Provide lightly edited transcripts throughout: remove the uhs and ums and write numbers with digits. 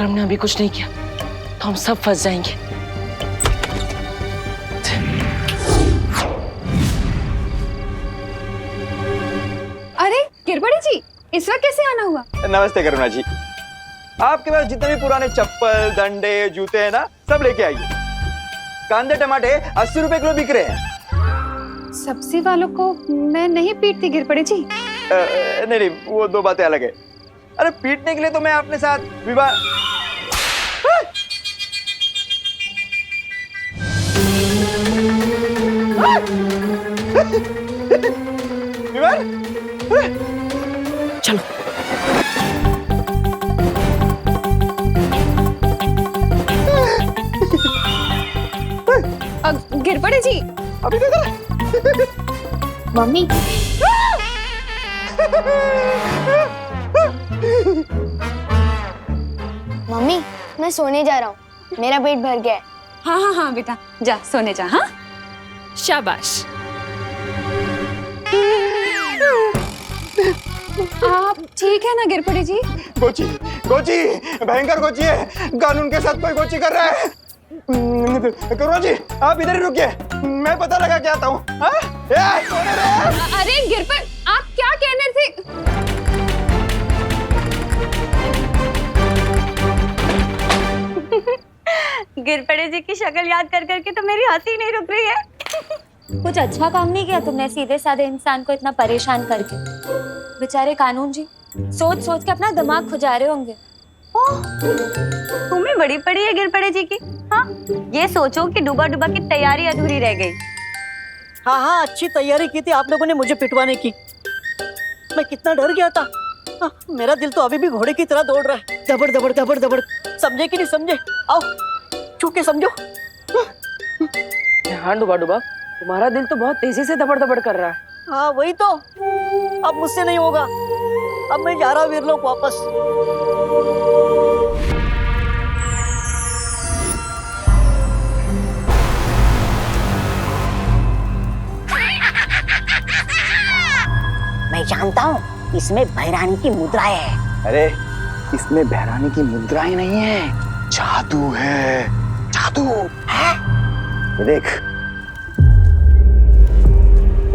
हमने अभी कुछ नहीं किया तो हम सब फंस जाएंगे। अरे गिरबड़ी जी, इस वक्त कैसे आना हुआ? नमस्ते करुणा जी। आपके पास जितने भी पुराने चप्पल, डंडे, जूते हैं ना, सब लेके आइए। कांदे टमाटे 80 रुपए किलो बिक रहे हैं। सब्जी वालों को मैं नहीं पीटती गिरबड़ी जी। नहीं, वो दो बातें अलग है। अरे पीटने के लिए तो मैं अपने साथ विवाह। चलो। गिरबड़ी जी, अभी क्या करा? मम्मी मम्मी मैं सोने जा रहा हूँ, मेरा पेट भर गया है। हाँ हाँ हाँ बेटा, जा सोने जा। हाँ शाबाश। आप ठीक है ना गिरबड़ी जी? गोची, गोची, भयंकर गोची है। कानून के साथ कोई गोची कर रहा है। करुणा जी, आप इधर ही रुकिए, मैं पता लगा के आता हूँ। अरे गिरबड़, आप क्या कहने थे? गिरपड़े जी की शक्ल याद कर करके तो मेरी हंसी नहीं रुक रही है। कुछ अच्छा काम नहीं किया तुमने सीधे साधे इंसान को इतना परेशान करके। बेचारे कानून जी सोच सोच के अपना दिमाग खुजा रहे होंगे। तुम्हें बड़ी पड़ी है गिरपड़े जी की। हाँ, ये सोचो कि डूबा डूबा की तैयारी अधूरी रह गई। हाँ हाँ, अच्छी तैयारी की थी आप लोगों ने मुझे पिटवाने की। मैं कितना डर गया था। हाँ, मेरा दिल तो अभी भी घोड़े की तरह दौड़ रहा है। दबड़ दबड़ दबड़ दबड़। समझे कि नहीं समझे? आओ छू के समझो। हाँ डूबा डूबा, तुम्हारा दिल तो बहुत तेजी से दबड़ दबड़ कर रहा है। हाँ वही तो, अब मुझसे नहीं होगा। अब मैं जा रहा हूँ वीरलोक वापस। मैं जानता हूँ इसमें भैरानी की मुद्राएं है। अरे इसमें भैरानी की मुद्राएं नहीं है, जादू है। जादू है? ये देख,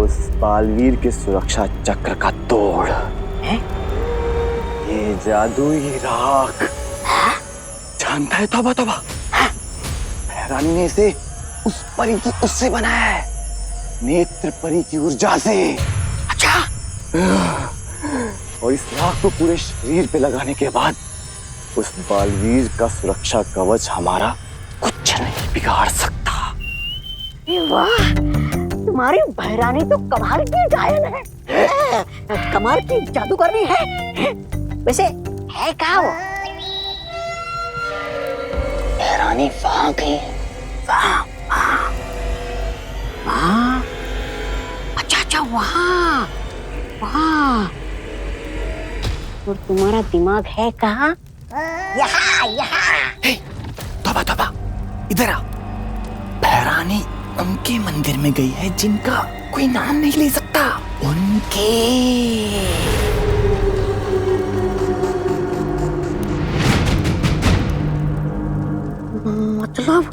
उस बालवीर के सुरक्षा चक्र का तोड़ है? ये जादुई राख जानता है? तौबा तौबा, भैरानी ने इसे उस परी की उससे बनाया है, नेत्र परी की ऊर्जा से। अच्छा, और इस राख को पूरे शरीर पे लगाने के बाद उस बालवीर का सुरक्षा कवच हमारा कुछ नहीं बिगाड़ सकता। वाह, तुम्हारी भैरानी तो कमाल की गायन है। कमाल की जादूगरनी है। वैसे है क्या वो? भैरानी वहां गई, वहां वहां वहां। अच्छा अच्छा, वहां वहां। और तुम्हारा दिमाग है कहाँ? यहाँ यहाँ। तौबा तौबा, इधर आ। भैरानी उनके मंदिर में गई है जिनका कोई नाम नहीं ले सकता। उनके मतलब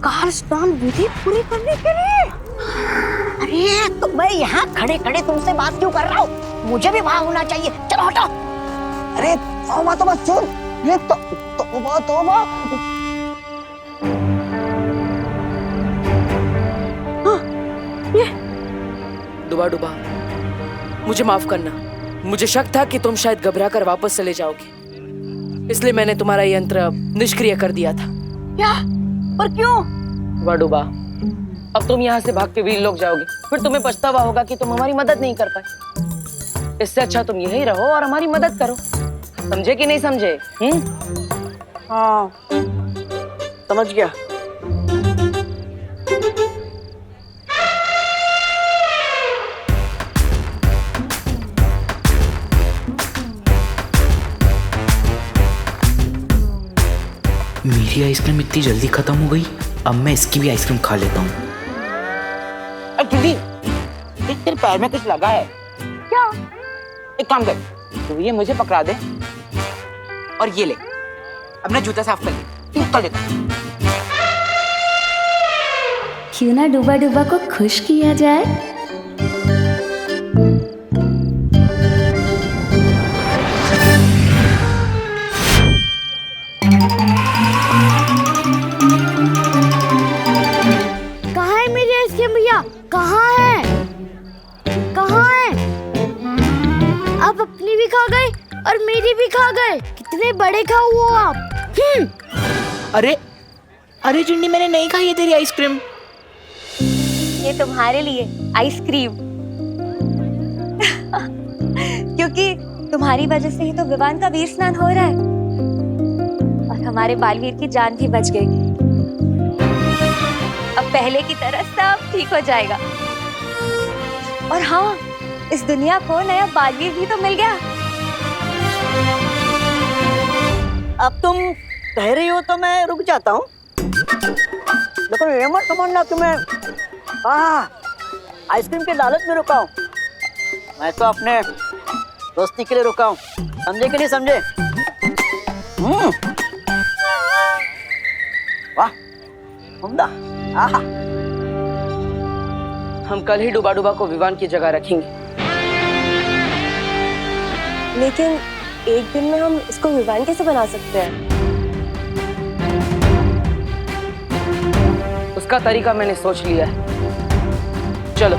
काल स्नान विधि पूरी करने के लिए? अरे तो मैं यहाँ खड़े खड़े तुमसे बात क्यों कर रहा हूँ? मुझे भी वहां होना चाहिए। चलो हटो। अरे तौबा तौबा, सुन। ये तौबा तौबा। डूबा डूबा, मुझे माफ करना। मुझे शक था कि तुम शायद घबरा कर वापस चले जाओगे, इसलिए मैंने तुम्हारा यंत्र निष्क्रिय कर दिया था। क्या? और क्यों? डूबा डूबा, अब तुम यहाँ से भाग के वीरलोक जाओगे, फिर तुम्हें पछतावा होगा कि तुम हमारी मदद नहीं कर पाए। इससे अच्छा तुम यहीं रहो और हमारी मदद करो। समझे कि नहीं समझे? हाँ समझ गया। मेरी आइसक्रीम इतनी जल्दी खत्म हो गई, अब मैं इसकी भी आइसक्रीम खा लेता हूँ। दीदी, तेरे पैर में कुछ लगा है क्या? एक काम कर, तो ये मुझे पकड़ा दे और ये ले। अपना जूता साफ कर ले, कर लेता हूँ। क्यों ना डूबा डूबा को खुश किया जाए। कहाँ है मेरी आइसक्रीम भैया? कहाँ है? कहाँ है? आप अपनी भी खा गए और मेरी भी खा गए। कितने बड़े खाओ हो आप। अरे अरे चिंडी, मैंने नहीं खाई है तेरी आइसक्रीम। ये तुम्हारे लिए आइसक्रीम। क्योंकि तुम्हारी वजह से ही तो विवान का वीर स्नान हो रहा है और हमारे बालवीर की जान भी बच गई। अब पहले की तरह सब ठीक हो जाएगा। और हाँ, इस दुनिया को नया बालवीर भी तो मिल गया। अब तुम कह रही हो तो मैं रुक जाता हूँ, लेकिन ये मत समझना कि मैं आइसक्रीम के लालच में रुका हूँ। मैं तो अपने दोस्ती के लिए रुका हूँ, समझे कि नहीं समझे? वाह, उम्दा। आहा, हम कल ही डूबा डूबा को विवान की जगह रखेंगे। लेकिन एक दिन में हम इसको विवान कैसे बना सकते हैं? उसका तरीका मैंने सोच लिया है। चलो।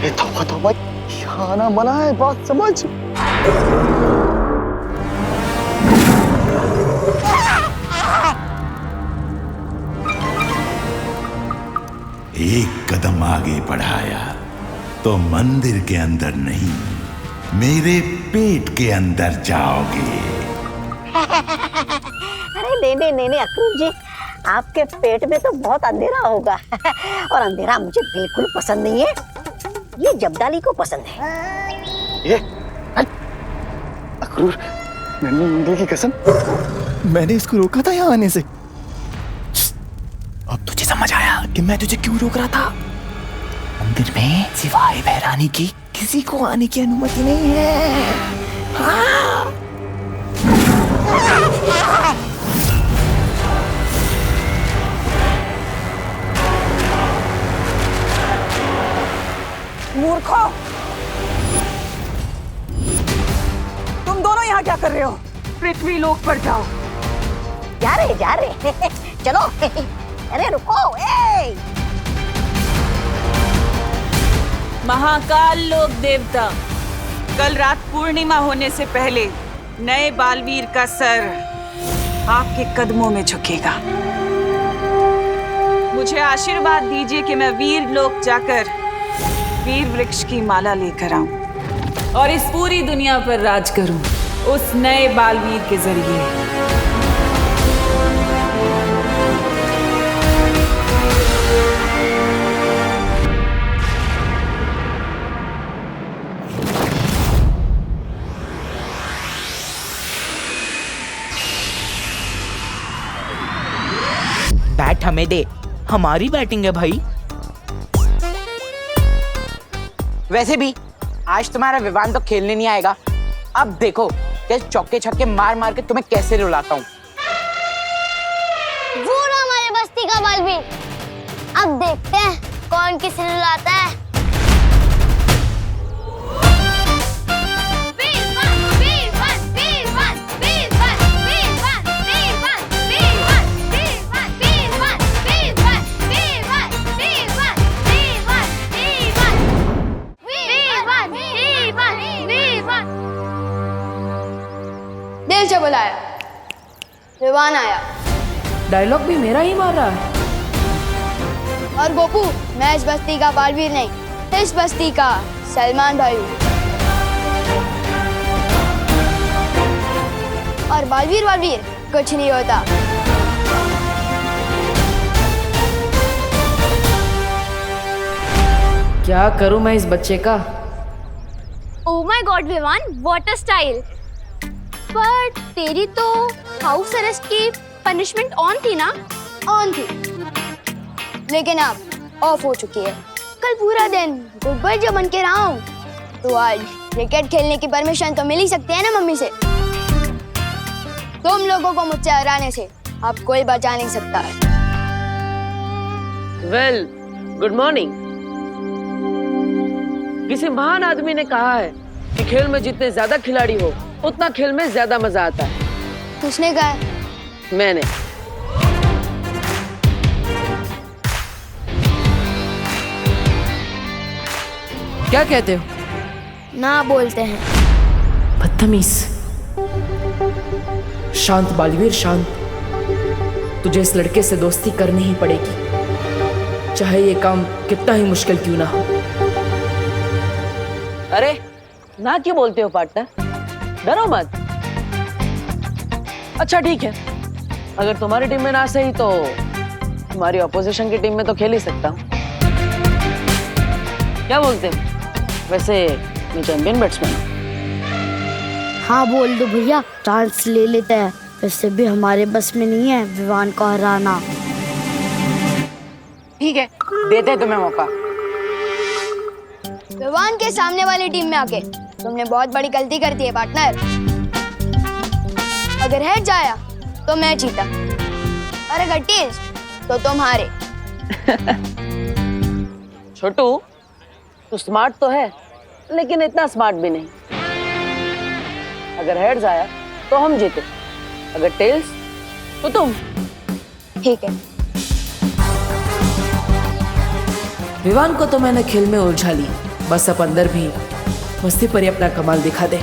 ये तौबा खाना बना है, बात समझ। एक कदम आगे बढ़ाया तो मंदिर के अंदर नहीं, मेरे पेट के अंदर जाओगे। अरे नहीं अक्रूर जी, आपके पेट में तो बहुत अंधेरा होगा और अंधेरा मुझे बिल्कुल पसंद नहीं है। ये जब्दाली को पसंद है। ये अक्रूर, मैंने मंदिर की कसम, मैंने इसको रोका था यहाँ आने से। अब तुझे समझ आया कि मैं तुझे क्यों रोक रहा था। मंदिर में सिवाय बहरानी की किसी को आने की अनुमति नहीं है। हाँ। मूर्खों, तुम दोनों यहाँ क्या कर रहे हो? पृथ्वी लोक पर जाओ। जा रहे चलो। अरे रुको, ए! महाकाल लोक देवता, कल रात पूर्णिमा होने से पहले नए बालवीर का सर आपके कदमों में झुकेगा। मुझे आशीर्वाद दीजिए कि मैं वीर लोक जाकर वीर वृक्ष की माला लेकर आऊं और इस पूरी दुनिया पर राज करूं उस नए बालवीर के जरिए। बैट हमें दे, हमारी बैटिंग है भाई। वैसे भी आज तुम्हारा विवान तो खेलने नहीं आएगा। अब देखो कि चौके छक्के मार मार के तुम्हें कैसे रुलाता हूँ। वो ना हमारे बस्ती का बालवीर। अब देखते हैं कौन किसे रुलाता है। दिल से बुलाया, विवान आया। डायलॉग भी मेरा ही मार रहा है। और गोपू, मैं इस बस्ती का बालवीर नहीं, इस बस्ती का सलमान भाई हूँ। और बालवीर कुछ नहीं होता। क्या करूं मैं इस बच्चे का? Oh my God Vivaan, what a style. But तेरी तो हाउस अरेस्ट की पनिशमेंट ऑन थी ना? ऑन थी, लेकिन अब ऑफ हो चुकी है। कल पूरा दिन गुड बॉय जो बन के रहा हूँ, तो आज क्रिकेट खेलने की परमिशन तो मिल ही सकती है ना मम्मी से। तुम लोगों को मुझसे हराने से अब कोई बचा नहीं सकता है। Well, good morning. किसी महान आदमी ने कहा है कि खेल में जितने ज्यादा खिलाड़ी हो उतना खेल में ज्यादा मजा आता है। किसने कहा? मैंने। क्या कहते हो? ना बोलते हैं। बदतमीज। शांत बालवीर, शांत। तुझे इस लड़के से दोस्ती करनी ही पड़ेगी, चाहे ये काम कितना ही मुश्किल क्यों ना हो। अरे ना क्यों बोलते हो पार्टनर? डरो मत। अच्छा ठीक है, अगर तुम्हारी टीम में ना सही तो तुम्हारी ऑपोजिशन की टीम में तो खेल ही सकता हूँ। क्या बोलते हो? वैसे मैं चैंपियन बैट्समैन हूँ। हाँ बोल दो भैया, चांस ले लेते हैं। वैसे भी हमारे बस में नहीं है विवान को हराना। ठीक है, देते हैं तुम्हें मौका। विवान के सामने वाली टीम में आके तुमने बहुत बड़ी गलती कर दी है पार्टनर। अगर हेड जाया तो मैं जीता, और अगर टेल्स तो तुम हारे। छोटू, तू स्मार्ट तो है, लेकिन इतना स्मार्ट भी नहीं। अगर हेड्स आया तो हम जीते, अगर टेल्स तो तुम। ठीक है। विवान को तो मैंने खेल में उलझा ली, बस अब अंदर भी मस्ती पर ही अपना कमाल दिखा दे।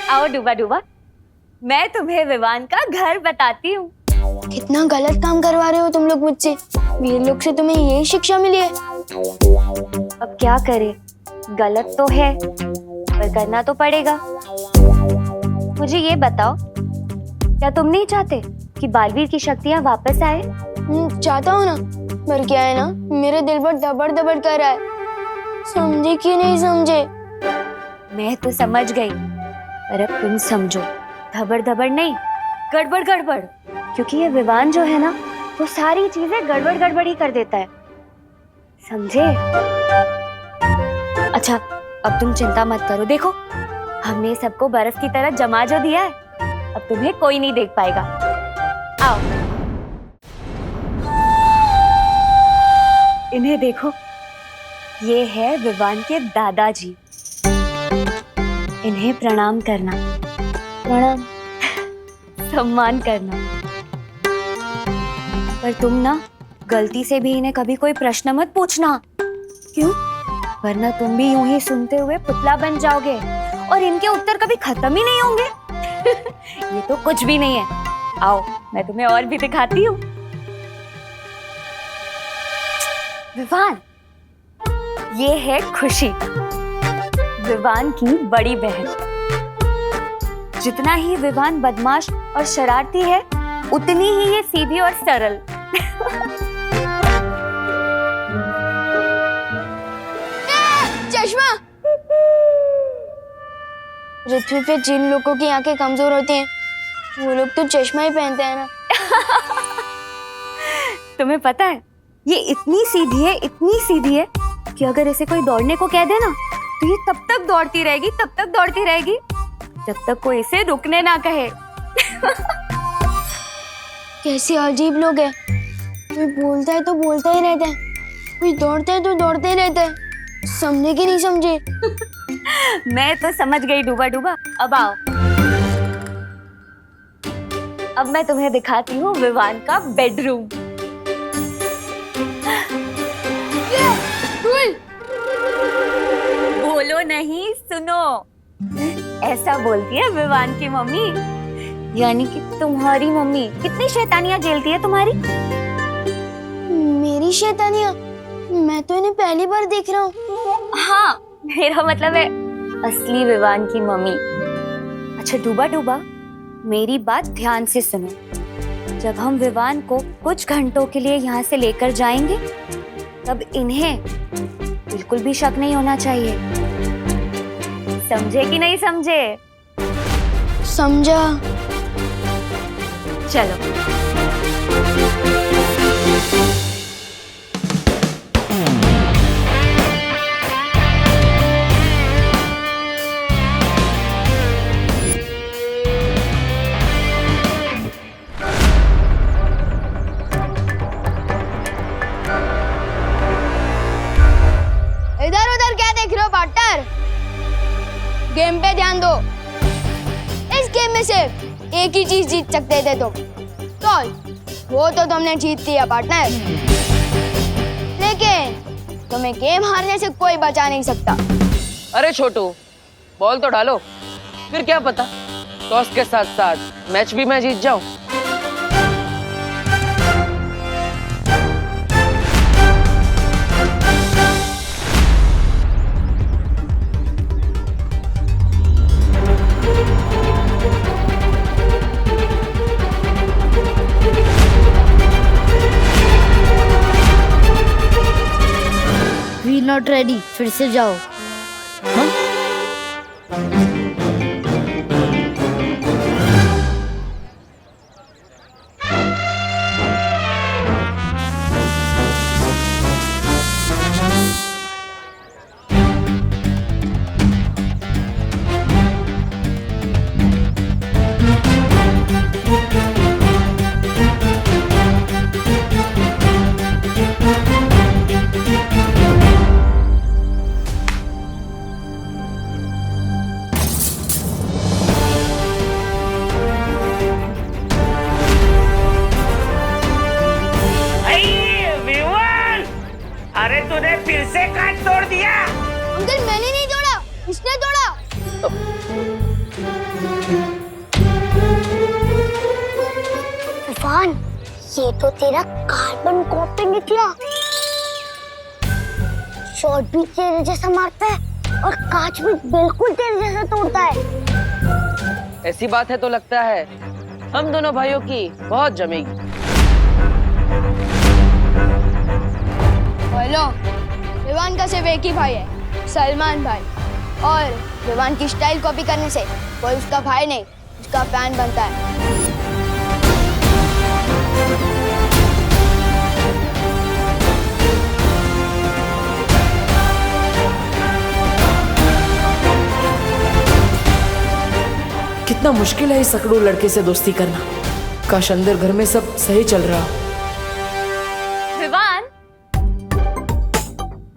आओ डूबा डूबा, मैं तुम्हें विवान का घर बताती हूँ। कितना गलत काम करवा रहे हो तुम लोग मुझसे। वीर लोग से तुम्हें यही शिक्षा मिली है। अब क्या करे, गलत तो है पर करना तो पड़ेगा। मुझे ये बताओ, क्या तुम नहीं चाहते कि बालवीर की शक्तियाँ वापस आए? चाहता हूँ ना, पर क्या है ना, मेरे दिल पर दबड़ दबड़ कर रहा है। समझे कि नहीं समझे? मैं तो समझ गई, पर अब तुम समझो। धबड़ धबड़ नहीं, गड़बड़ गड़बड़। क्योंकि ये विवान जो है ना, वो सारी चीजें गड़बड़ गड़बड़ ही कर देता है, समझे? अच्छा, अब तुम चिंता मत करो। देखो, हमने सबको बर्फ की तरह जमा जो दिया है, अब तुम्हें कोई नहीं देख पाएगा। आओ, इन्हें देखो, ये है विवान के दादाजी। इन्हें प्रणाम करना। प्रणाम। सम्मान करना। पर तुम ना गलती से भी इन्हें कभी कोई प्रश्न मत पूछना। क्यों? वरना तुम भी यूं ही सुनते हुए पुतला बन जाओगे और इनके उत्तर कभी खत्म ही नहीं होंगे। ये तो कुछ भी नहीं है। आओ, मैं तुम्हें और भी दिखाती हूँ। विवान, ये है खुशी, विवान की बड़ी बहन। जितना ही विवान बदमाश और शरारती है, उतनी ही ये सीधी और सरल। चश्मा। पृथ्वी पे जिन लोगों की आंखें कमजोर होती हैं, वो लोग तो चश्मा ही पहनते हैं ना। तुम्हें पता है, ये इतनी सीधी है कि अगर इसे कोई दौड़ने को कह दे ना, तो ये तब तक दौड़ती रहेगी जब तक कोई इसे रुकने ना कहे। कैसे अजीब लोग हैं। कोई बोलता है तो बोलता ही रहता है, कोई दौड़ता है तो दौड़ते ही रहता है। समझे कि नहीं समझे? मैं तो समझ गई डूबा डूबा। अब आओ, अब मैं तुम्हें दिखाती हूँ विवान का बेडरूम। बोलो नहीं, सुनो। ऐसा बोलती है विवान की मम्मी। यानी कि तुम्हारी मम्मी कितनी शैतानियां झेलती है तुम्हारी। मेरी शैतानियां? मैं तो इन्हें पहली बार देख रहा हूँ। हाँ, मेरा मतलब है असली विवान की मम्मी। अच्छा डूबा डूबा, मेरी बात ध्यान से सुनो। जब हम विवान को कुछ घंटों के लिए यहाँ से लेकर जाएंगे, तब इन्हें बिल्कुल भी शक नहीं होना चाहिए। समझे कि नहीं समझे? समझा। चलो। इधर उधर क्या देख रहे हो पार्टनर? गेम पे ध्यान दो। इस गेम में सिर्फ एक ही चीज जीत सकते थे तुम। तो वो तो तुमने जीत लिया पार्टनर, लेकिन तुम्हें गेम हारने से कोई बचा नहीं सकता। अरे छोटू, बॉल तो डालो, फिर क्या पता टॉस के साथ साथ मैच भी मैं जीत जाऊं। वी नॉट रेडी, फिर से जाओ। अरे तूने फिर से कांच तोड़ दिया। अंकल मैंने नहीं तोड़ा, इसने तोड़ा। तूफान, ये तो तेरा कार्बन कॉपी निकला। शॉट भी तेरे जैसा मारता है और कांच भी बिल्कुल तेरे जैसा तोड़ता है। ऐसी बात है तो लगता है हम दोनों भाइयों की बहुत जमेगी। हेलो, विवान का सिर्फ एक ही भाई है, सलमान भाई। और विवान की स्टाइल कॉपी करने से कोई उसका भाई नहीं, उसका फैन बनता है। कितना मुश्किल है इस सकड़ू लड़के से दोस्ती करना। काश अंदर घर में सब सही चल रहा। विवान,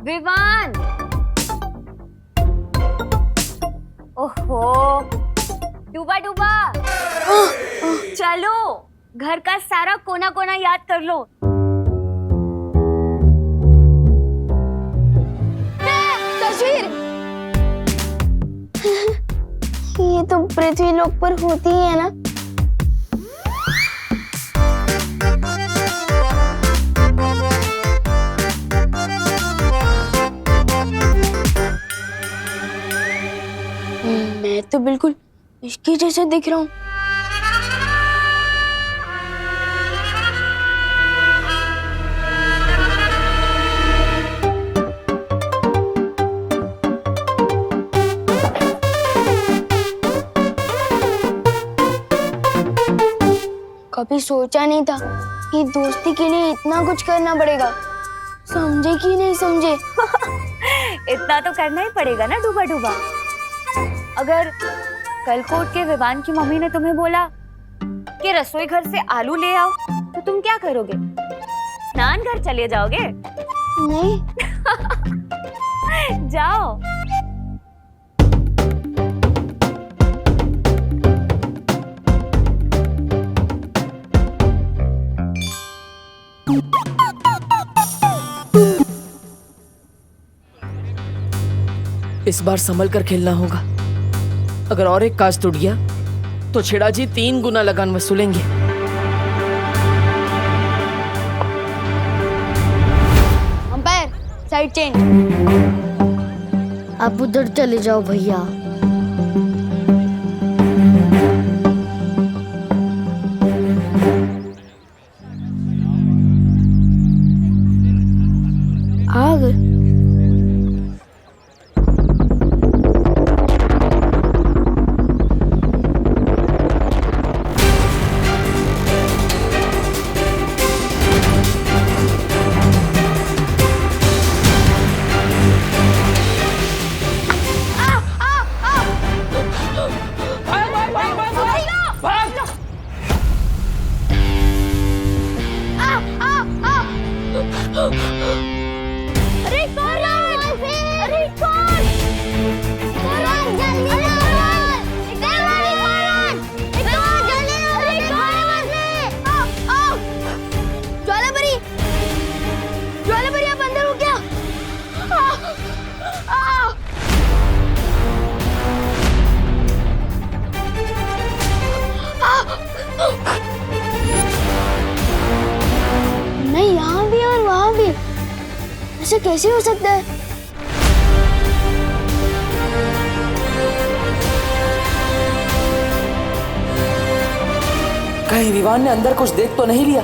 विवान, ओहो, डूबा डूबा, चलो घर का सारा कोना कोना याद कर लो। तस्वीर ये तो पृथ्वी लोक पर होती ही है ना। मैं तो बिल्कुल इसके जैसे दिख रहा हूँ। कभी सोचा नहीं था कि दोस्ती के लिए इतना कुछ करना पड़ेगा। समझे कि नहीं समझे? इतना तो करना ही पड़ेगा ना डूबा डूबा। अगर कल को उठ के विवान की मम्मी ने तुम्हें बोला कि रसोई घर से आलू ले आओ, तो तुम क्या करोगे? स्नान घर चले जाओगे? नहीं। जाओ। इस बार संभल कर खेलना होगा। अगर और एक कांच टूट गया तो छेड़ा जी 3 गुना लगान वसूलेंगे। Umpire, side change. आप उधर चले जाओ भैया। आ गए। अरे कौन? अरे कौन? जल्दी ज्वालापरी, ज्वालापरी आप अंदर हो क्या? नहीं, यहाँ भी और वहाँ भी, ऐसे कैसे हो सकता है? कहीं विवान ने अंदर कुछ देख तो नहीं लिया?